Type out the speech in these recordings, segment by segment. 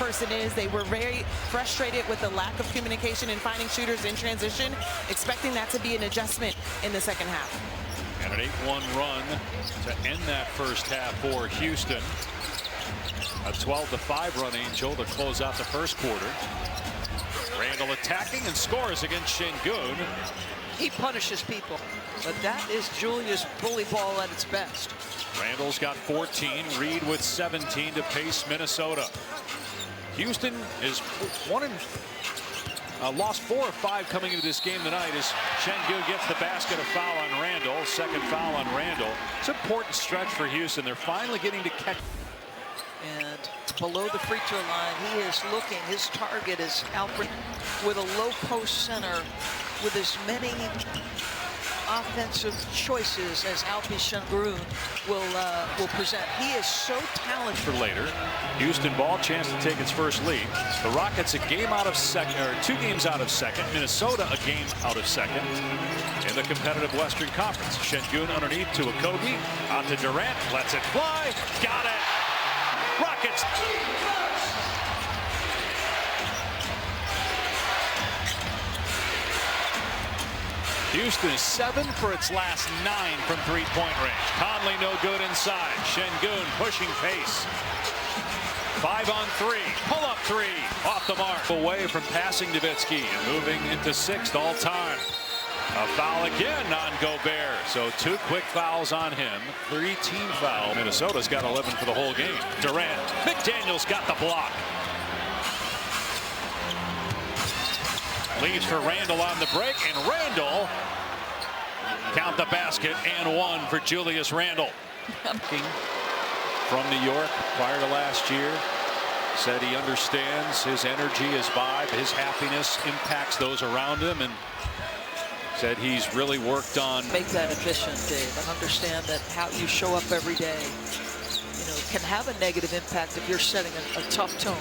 person is. They were very frustrated with the lack of communication and finding shooters in transition, expecting that to be an adjustment in the second half. And an 8-1 run to end that first half for Houston. A 12-5 run, Angel, to close out the first quarter. Randall attacking and scores against Şengün. He punishes people, but that is Julius bully ball at its best. Randall's got 14, Reed with 17 to pace Minnesota. Houston is lost 4 of 5 coming into this game tonight as Şengün gets the basket, a foul on Randall, second foul on Randall. It's an important stretch for Houston. They're finally getting to catch. And below the free throw line, he is looking. His target is Alfred with a low post center with as many offensive choices as Alpi Şengün will present. He is so talented. For later, Houston ball, chance to take its first lead. The Rockets a game out of second, or 2 games out of second. Minnesota a game out of second in the competitive Western Conference. Şengün underneath to Okogie, out to Durant, lets it fly, got it. Rockets. Houston is 7 for its last 9 from three-point range. Conley no good inside. Şengün pushing pace. 5 on 3. Pull up 3. Off the mark. Away from passing Nowitzki and moving into 6th all time. A foul again on Gobert. So 2 quick fouls on him. 3 team fouls. Minnesota's got 11 for the whole game. Durant. McDaniels got the block. Leaves for Randall on the break, and Randall count the basket and 1 for Julius Randall. From New York prior to last year, said he understands his energy, his vibe, his happiness impacts those around him, and said he's really worked on. Make that efficient, Dave, and understand that how you show up every day, can have a negative impact if you're setting a tough tone.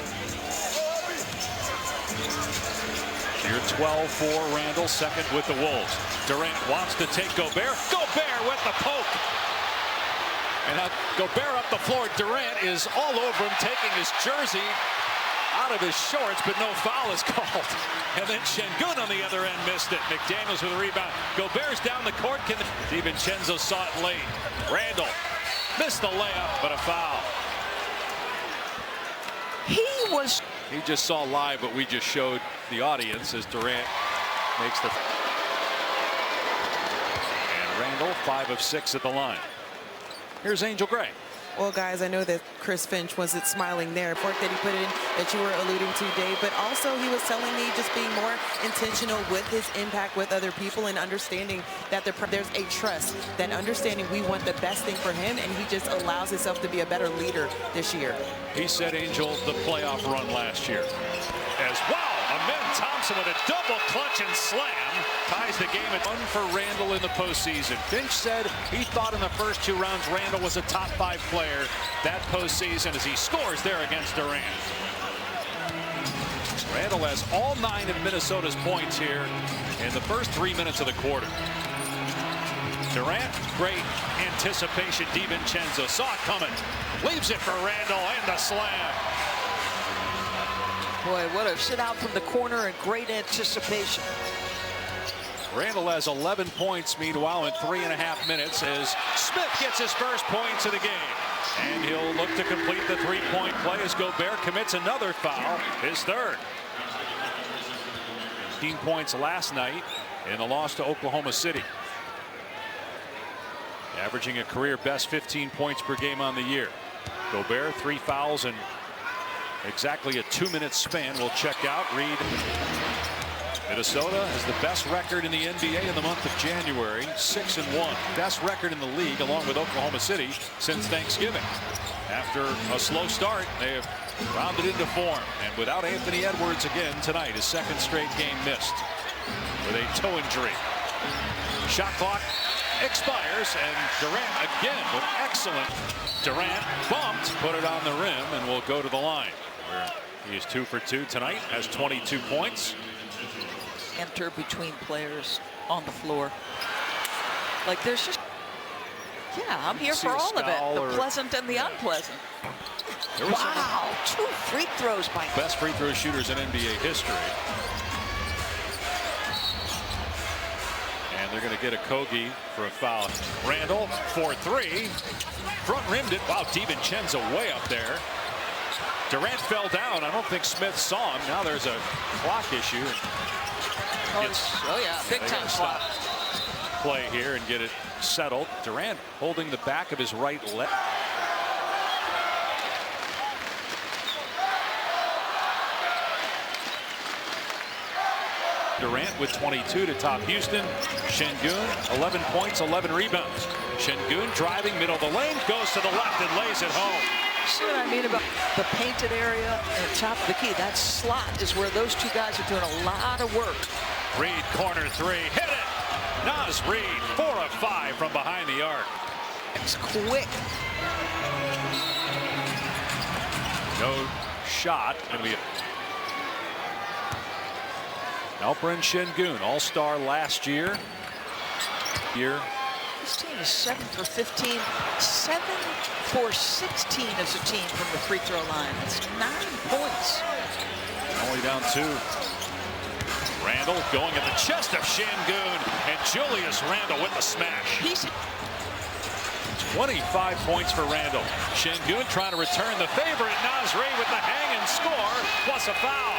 Here 12 for Randall, second with the Wolves. Durant wants to take Gobert. Gobert with the poke. And Gobert up the floor. Durant is all over him, taking his jersey out of his shorts, but no foul is called. And then Şengün on the other end missed it. McDaniels with a rebound. Gobert's down the court. DiVincenzo saw it late. Randall missed the layup, but a foul. He just saw live what we just showed the audience as Durant makes the. And Randall 5 of 6 at the line. Here's Angel Gray. Well, guys, I know that Chris Finch wasn't smiling there. Work that he put in that you were alluding to, Dave, but also he was telling me just being more intentional with his impact with other people and understanding that there's a trust, that understanding we want the best thing for him, and he just allows himself to be a better leader this year. He said, Angel, the playoff run last year. As wow, Amen Thompson with a double clutch and slam ties the game at 1 for Randall in the postseason. Finch said he thought in the first 2 rounds Randall was a top 5 player that postseason as he scores there against Durant. Randall has all 9 of Minnesota's points here in the first 3 minutes of the quarter. Durant, great anticipation. DiVincenzo saw it coming, leaves it for Randall and the slam. Boy, what a sit out from the corner and great anticipation. Randall has 11 points, meanwhile, in 3.5 minutes as Smith gets his first points of the game. And he'll look to complete the 3-point play as Gobert commits another foul, his 3rd. 15 points last night in the loss to Oklahoma City. Averaging a career best 15 points per game on the year. Gobert, 3 fouls and exactly a 2-minute span. We'll check out. Reed. Minnesota has the best record in the NBA in the month of January, 6-1. Best record in the league along with Oklahoma City since Thanksgiving. After a slow start, they have rounded into form. And without Anthony Edwards again tonight, his 2nd straight game missed with a toe injury. Shot clock expires, and Durant again with excellent. Durant bumped, put it on the rim, and will go to the line. Where he is 2 for 2 tonight, has 22 points. Enter between players on the floor. Like there's just, yeah, I'm here for all of it. The pleasant and the unpleasant. Wow, 2 free throws by best free throw shooters in NBA history. And they're going to get a Kogi for a foul. Randall for 3. Front rimmed it. Wow, DiVincenzo way up there. Durant fell down. I don't think Smith saw him. Now there's a clock issue. Oh yeah, big time stop clock. play here and get it settled. Durant holding the back of his right leg. Durant with 22 to top Houston. Sengun, 11 points, 11 rebounds. Sengun driving middle of the lane, goes to the left and lays it home. See what I mean about the painted area and top of the key? That slot is where those 2 guys are doing a lot of work. Reed, corner 3, hit it! Naz Reid, 4 of 5 from behind the arc. It's quick. No shot. Gonna be Alperen Sengun, all-star last year. This team is 7 for 15, 7 for 16 as a team from the free throw line. That's 9 points. Only down 2. Randall going at the chest of Sengun, and Julius Randle with the smash. 25 points for Randall. Sengun trying to return the favor, and Naz Reid with the hang and score, plus a foul.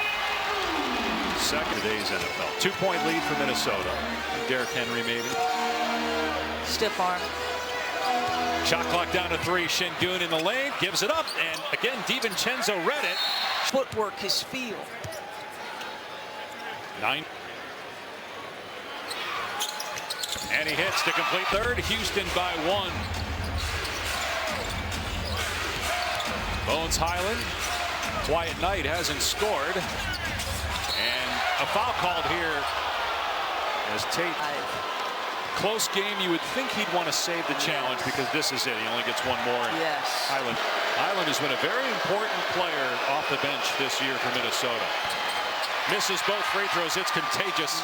Second today's NFL. 2-point lead for Minnesota. Derrick Henry maybe. Stiff arm. Shot clock down to 3. Sengun in the lane, gives it up, and again DiVincenzo read it. Footwork, his feel. 9. And he hits to complete third. Houston by 1. Bones Highland. Quiet night, hasn't scored. And a foul called here as Tate. Close game. You would think he'd want to save the challenge because this is it. He only gets one more. Yes. Highland has been a very important player off the bench this year for Minnesota. Misses both free throws. It's contagious.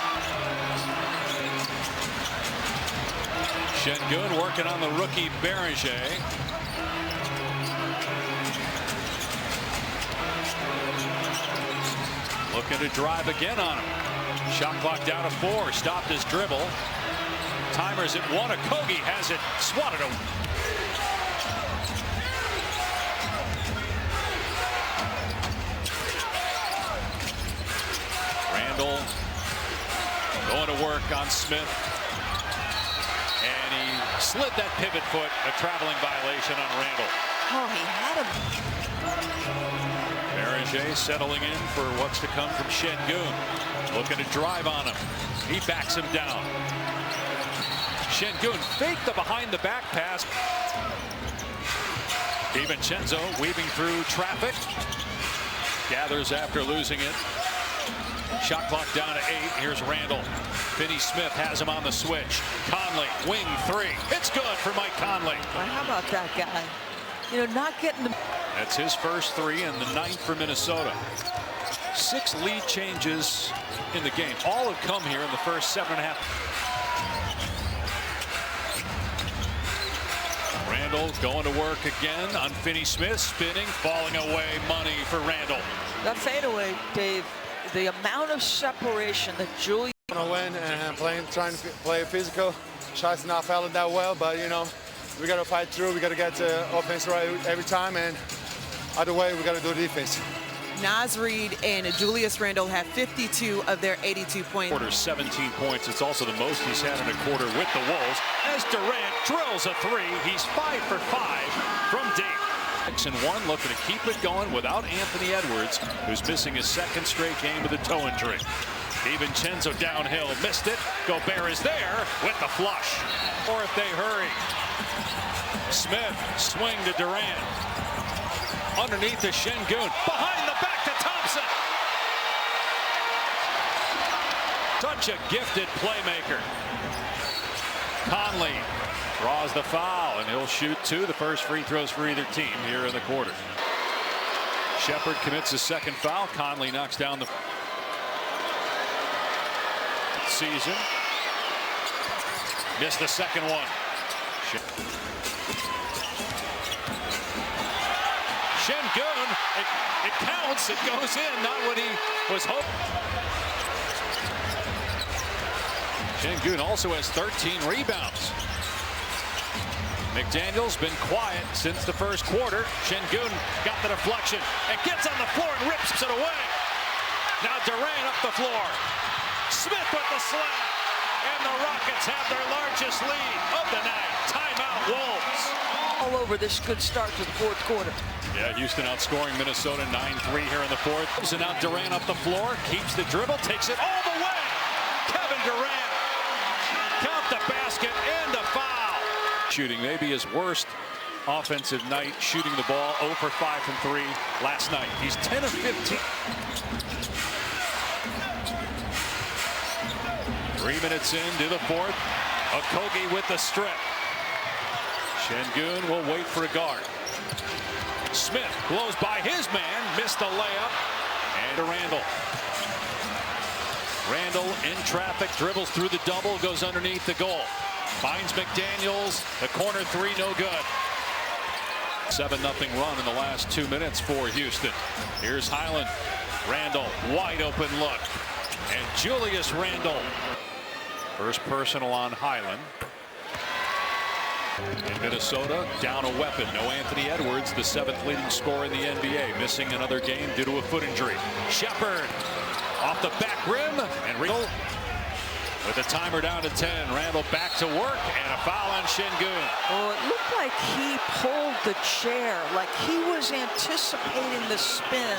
Sengun working on the rookie Beringer. Looking to drive again on him. Shot clock down to 4. Stopped his dribble. Timer's at 1. Kogi has it swatted away. Randall going to work on Smith. And he slid that pivot foot. A traveling violation on Randall. Oh, he had him. Beringer settling in for what's to come from Sengun. Looking to drive on him. He backs him down. Sengun faked the behind the back pass. DiVincenzo weaving through traffic. Gathers after losing it. Shot clock down to 8. Here's Randall. Finney Smith has him on the switch. Conley, wing 3. It's good for Mike Conley. Well, how about that guy? You know, not getting the... That's his first 3 and the 9th for Minnesota. 6 lead changes in the game. All have come here in the first 7.5. Randall going to work again on Finney Smith. Spinning, falling away. Money for Randall. That fadeaway, Dave, the amount of separation that Julius... Want to win and trying to play physical. Shots not falling that well, but you know, we got to fight through. We got to get the offense right every time, and other way we got to do defense. Naz Reid and Julius Randle have 52 of their 82 points. Quarter 17 points. It's also the most he's had in a quarter with the Wolves. As Durant drills a 3, he's 5 for 5 from deep. 6-1, looking to keep it going without Anthony Edwards, who's missing his 2nd straight game with a toe injury. DiVincenzo downhill, missed it. Gobert is there with the flush. Or if they hurry. Smith, swing to Durant. Underneath to Sengun. Behind the back to Thompson. Such a gifted playmaker. Conley draws the foul, and he'll shoot 2. The first free throws for either team here in the quarter. Shepard commits his 2nd foul. Conley knocks down the Seasson. Missed the 2nd one. Sengun It counts. It goes in. Not what he was hoping. Şengün also has 13 rebounds. McDaniel's been quiet since the first quarter. Şengün got the deflection and gets on the floor and rips it away. Now Durant up the floor. Smith with the slam. And the Rockets have their largest lead of the night. Timeout, Wolves. All over this good start to the fourth quarter. Yeah, Houston outscoring Minnesota 9-3 here in the fourth. And now Durant up the floor, keeps the dribble, takes it all the way. Kevin Durant. Count the basket and a foul. Shooting maybe his worst offensive night, shooting the ball 0 for 5 from 3 last night. He's 10 of 15. 3 minutes into the fourth. Okogie with the strip. Şengün will wait for a guard. Smith blows by his man, missed the layup, and to Randall. Randall in traffic, dribbles through the double, goes underneath the goal. Finds McDaniels, the corner three, no good. 7-0 run in the last 2 minutes for Houston. Here's Highland. Randall, wide open look. And Julius Randall. First personal on Highland. In Minnesota, down a weapon. No Anthony Edwards, the 7th leading scorer in the NBA, missing another game due to a foot injury. Shepherd off the back rim, and Randall with the timer down to 10. Randall back to work, and a foul on Şengün. Oh, it looked like he pulled the chair, like he was anticipating the spin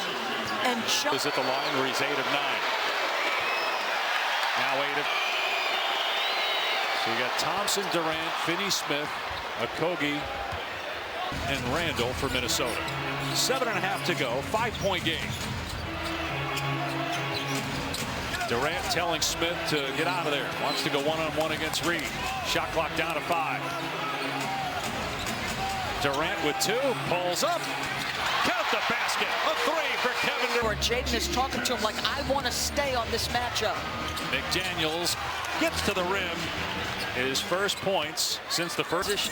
and jumped. Is at the line where he's 8 of 9. Now 8 of. So you got Thompson, Durant, Finney-Smith, Okogie, and Randall for Minnesota. 7.5 to go, 5-point game. Durant telling Smith to get out of there. Wants to go one-on-one against Reed. Shot clock down to 5. Durant with 2, pulls up. Count the basket. A 3 for Kevin Durant. Jaden is talking to him like, I want to stay on this matchup. McDaniels gets to the rim. His first points since the first.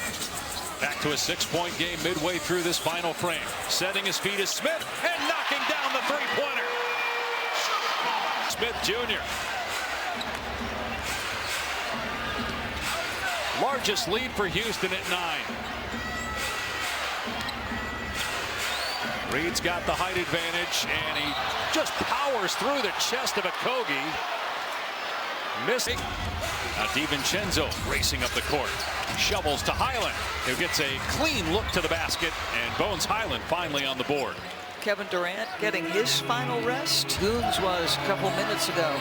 Back to a 6-point game midway through this final frame. Setting his feet is Smith and knocking down the three-pointer. Smith Jr. Largest lead for Houston at 9. Reed's got the height advantage, and he just powers through the chest of Okogie. Missing. Now DiVincenzo racing up the court. Shovels to Highland, who gets a clean look to the basket, and Bones Highland finally on the board. Kevin Durant getting his final rest. Goons was a couple minutes ago.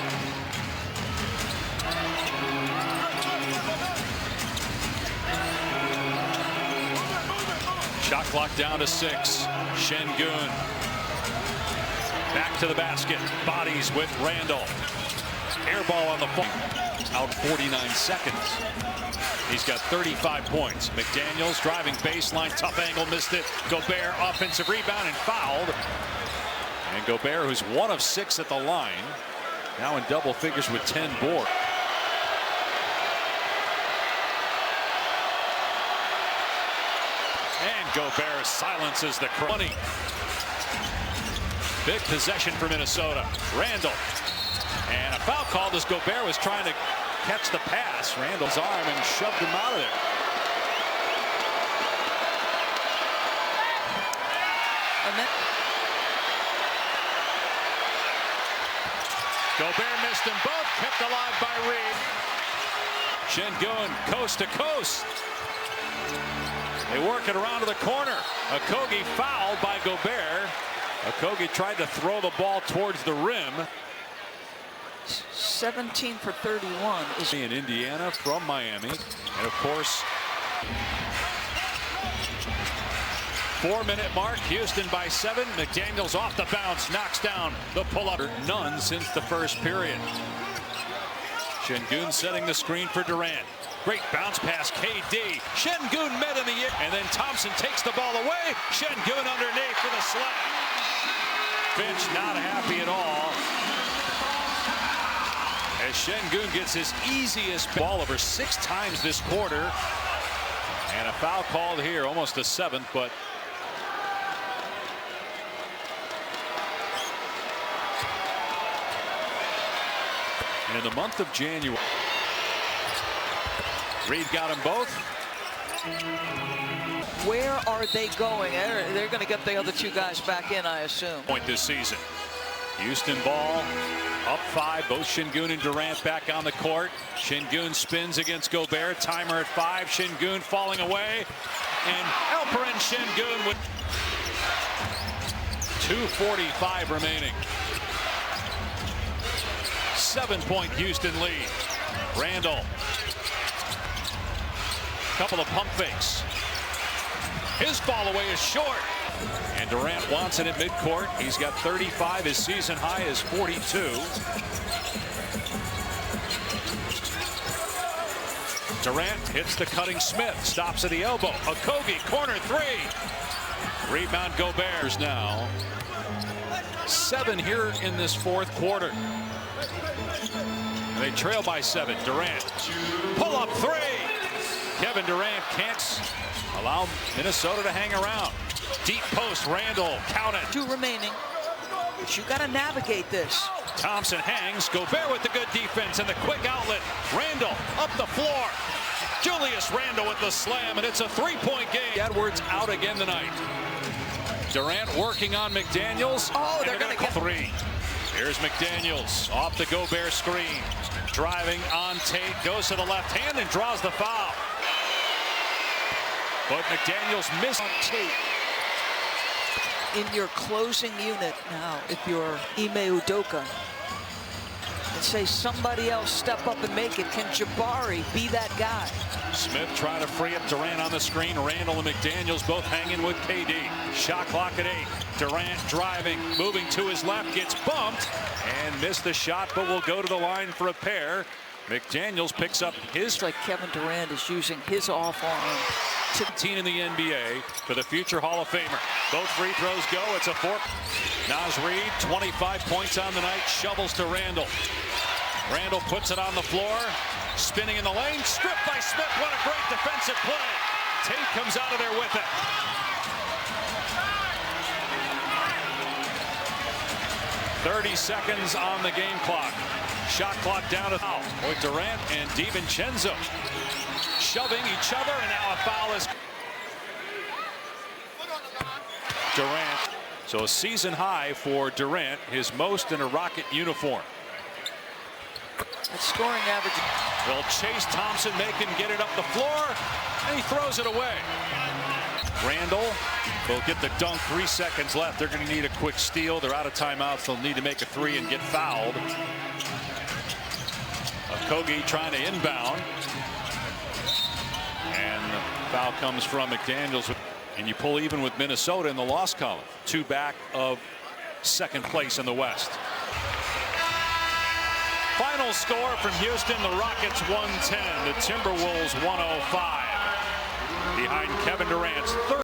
Shot clock down to 6. Şengün. Back to the basket. Bodies with Randall. Air ball on the phone. Out 49 seconds. He's got 35 points. McDaniels driving baseline. Tough angle, missed it. Gobert offensive rebound and fouled. And Gobert, who's 1 of 6 at the line, now in double figures with 10 boards. And Gobert silences the crowd. Big possession for Minnesota. Randall. And a foul called as Gobert was trying to catch the pass. Randall's arm and shoved him out of there. Gobert missed them both, kept alive by Reed. Şengün coast to coast. They work it around to the corner. Okogie fouled by Gobert. Okogie tried to throw the ball towards the rim. 17 for 31 is in Indiana from Miami. And of course, 4-minute mark. Houston by 7. McDaniels off the bounce, knocks down the pull-up. None since the first period. Şengün setting the screen for Durant. Great bounce pass, KD. Şengün met in the air, and then Thompson takes the ball away. Şengün underneath for the slap. Finch not happy at all. As Şengün gets his easiest ball over 6 times this quarter. And a foul called here, almost a 7th, but And in the month of January, Reed got them both. Where are they going? They're going to get the other two guys back in, I assume. Point this season. Houston ball up 5. Both Şengün and Durant back on the court. Şengün spins against Gobert. Timer at 5. Şengün falling away. And Alperen Şengün with 2:45 remaining. 7-point Houston lead. Randall. Couple of pump fakes. His fall away is short. And Durant wants it at midcourt. He's got 35. His season high is 42. Durant hits the cutting Smith. Stops at the elbow. Okogie, corner 3. Rebound Gobert's now. 7 here in this fourth quarter. And they trail by 7. Durant. Pull up 3. Kevin Durant can't allow Minnesota to hang around. Deep post, Randall, count it. 2 remaining. But you got to navigate this. Thompson hangs. Gobert with the good defense and the quick outlet. Randall up the floor. Julius Randall with the slam, and it's a 3-point game. Edwards out again tonight. Durant working on McDaniels. Oh, they're going to get 3. Here's McDaniels off the Gobert screen. Driving on Tate, goes to the left hand and draws the foul. But McDaniels missed on Tate. In your closing unit now, if you're Ime Udoka, and say somebody else step up and make it. Can Jabari be that guy? Smith trying to free up Durant on the screen. Randall and McDaniels both hanging with KD. Shot clock at 8. Durant driving, moving to his left, gets bumped and missed the shot, but will go to the line for a pair. McDaniels picks up his. It's like Kevin Durant is using his off arm. 15 in the NBA for the future Hall of Famer. Both free throws go. It's a 4. Naz Reid, 25 points on the night, shovels to Randall. Randall puts it on the floor, spinning in the lane, stripped by Smith. What a great defensive play. Tate comes out of there with it. .30 seconds on the game clock. Shot clock down to foul with Durant and DiVincenzo shoving each other, and now a foul is Durant. So a season high for Durant, his most in a Rocket uniform. That scoring average. They'll chase Thompson, make him get it up the floor, and he throws it away. Randall will get the dunk. 3 seconds left. They're going to need a quick steal. They're out of timeouts. They'll need to make a 3 and get fouled. Okogie trying to inbound. And the foul comes from McDaniels. And you pull even with Minnesota in the loss column. 2 back of second place in the West. Final score from Houston, the Rockets 110, the Timberwolves 105. Behind Kevin Durant's third.